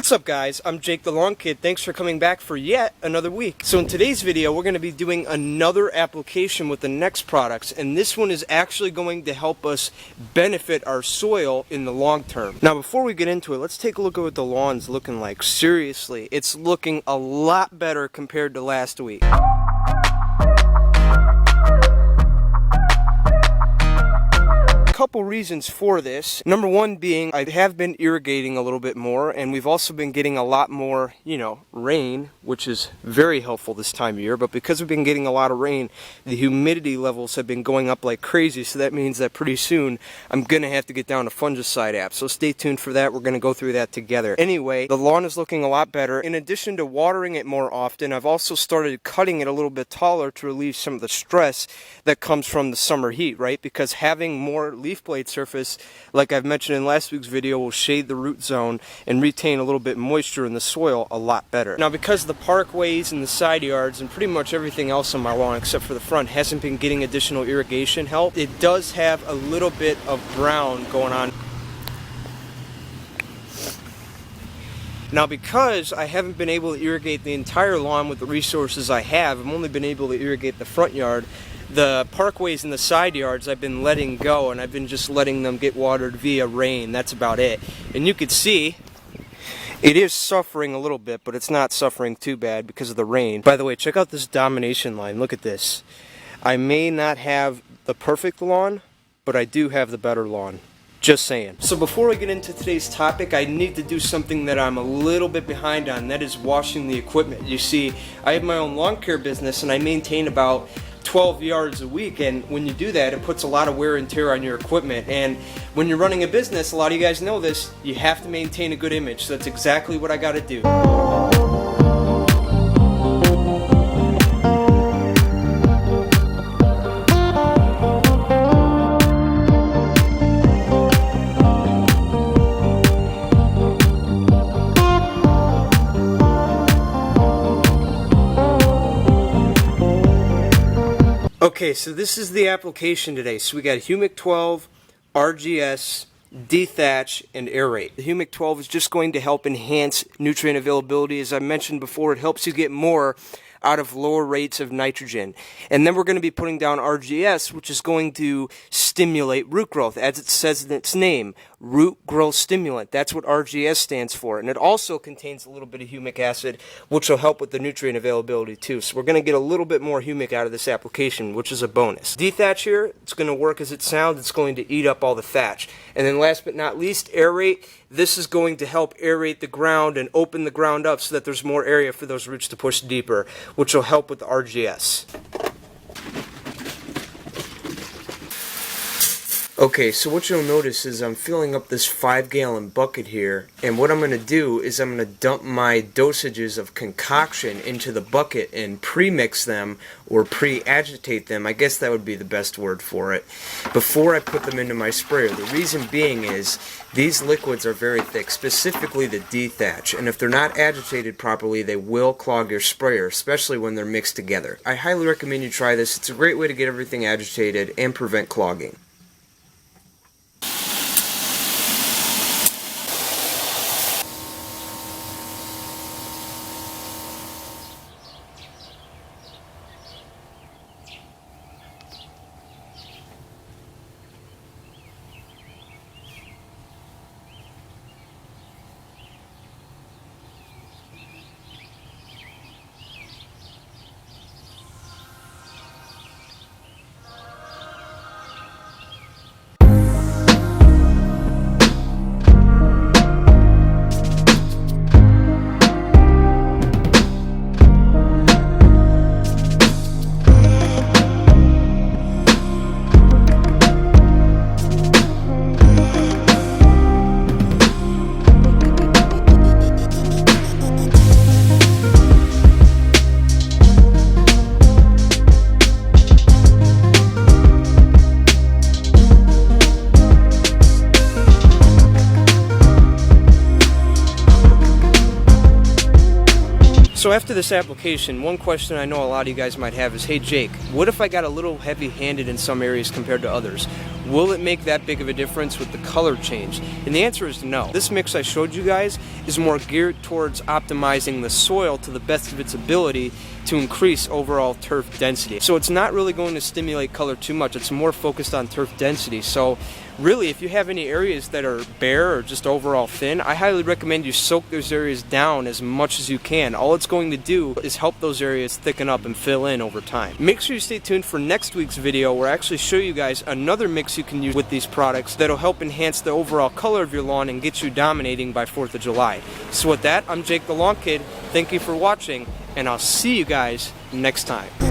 What's up guys, I'm Jake the Lawn Kid. Thanks for coming back for yet another week. So in today's video we're going to be doing another application with the N-Ext products, and this one is actually going to help us benefit our soil in the long term. Now before we get into it, let's take a look at what the lawn's looking like. Seriously, it's looking a lot better compared to last week. Couple reasons for this. Number one being I have been irrigating a little bit more, and we've also been getting a lot more, rain, which is very helpful this time of year. But because we've been getting a lot of rain, the humidity levels have been going up like crazy, so that means that pretty soon I'm gonna have to get down to fungicide apps. So stay tuned for that. We're gonna go through that together. Anyway, the lawn is looking a lot better. In addition to watering it more often, I've also started cutting it a little bit taller to relieve some of the stress that comes from the summer heat, right? Because having more leaf blade surface, like I've mentioned in last week's video, will shade the root zone and retain a little bit moisture in the soil a lot better. Now because the parkways and the side yards and pretty much everything else on my lawn except for the front hasn't been getting additional irrigation help, it does have a little bit of brown going on. Now because I haven't been able to irrigate the entire lawn with the resources I have, I've only been able to irrigate the front yard. The parkways and the side yards I've been letting go, and I've been just letting them get watered via rain. That's about it. And you can see it is suffering a little bit, but it's not suffering too bad because of the rain. By the way, check out this domination line. Look at this. I may not have the perfect lawn, but I do have the better lawn. Just saying. So before we get into today's topic, I need to do something that I'm a little bit behind on. That is washing the equipment. You see, I have my own lawn care business, and I maintain about 12 yards a week, and when you do that, it puts a lot of wear and tear on your equipment. And when you're running a business, a lot of you guys know this, you have to maintain a good image. So that's exactly what I got to do. Okay, so this is the application today. So we got Humic 12, RGS, d-thatch, and aerate. The Humic 12 is just going to help enhance nutrient availability. As I mentioned before, it helps you get more out of lower rates of nitrogen. And then we're going to be putting down RGS, which is going to stimulate root growth, as it says in its name, root growth stimulant. That's what RGS stands for. And it also contains a little bit of humic acid, which will help with the nutrient availability too. So we're going to get a little bit more humic out of this application, which is a bonus. D-thatch here, it's going to work as it sounds. It's going to eat up all the thatch. And then last but not least, aerate. This is going to help aerate the ground and open the ground up so that there's more area for those roots to push deeper, which will help with the RGS. Okay, so what you'll notice is I'm filling up this 5-gallon bucket here, and what I'm going to do is I'm going to dump my dosages of concoction into the bucket and pre-mix them or pre-agitate them, I guess that would be the best word for it, before I put them into my sprayer. The reason being is these liquids are very thick, specifically the d-thatch, and if they're not agitated properly, they will clog your sprayer, especially when they're mixed together. I highly recommend you try this. It's a great way to get everything agitated and prevent clogging. So after this application, one question I know a lot of you guys might have is, hey Jake, what if I got a little heavy-handed in some areas compared to others? Will it make that big of a difference with the color change? And the answer is no. This mix I showed you guys is more geared towards optimizing the soil to the best of its ability to increase overall turf density. So it's not really going to stimulate color too much. It's more focused on turf density. So really, if you have any areas that are bare or just overall thin, I highly recommend you soak those areas down as much as you can. All it's going to do is help those areas thicken up and fill in over time. Make sure you stay tuned for next week's video where I actually show you guys another mix you can use with these products that'll help enhance the overall color of your lawn and get you dominating by 4th of July. So with that, I'm Jake the Lawn Kid. Thank you for watching, and I'll see you guys next time.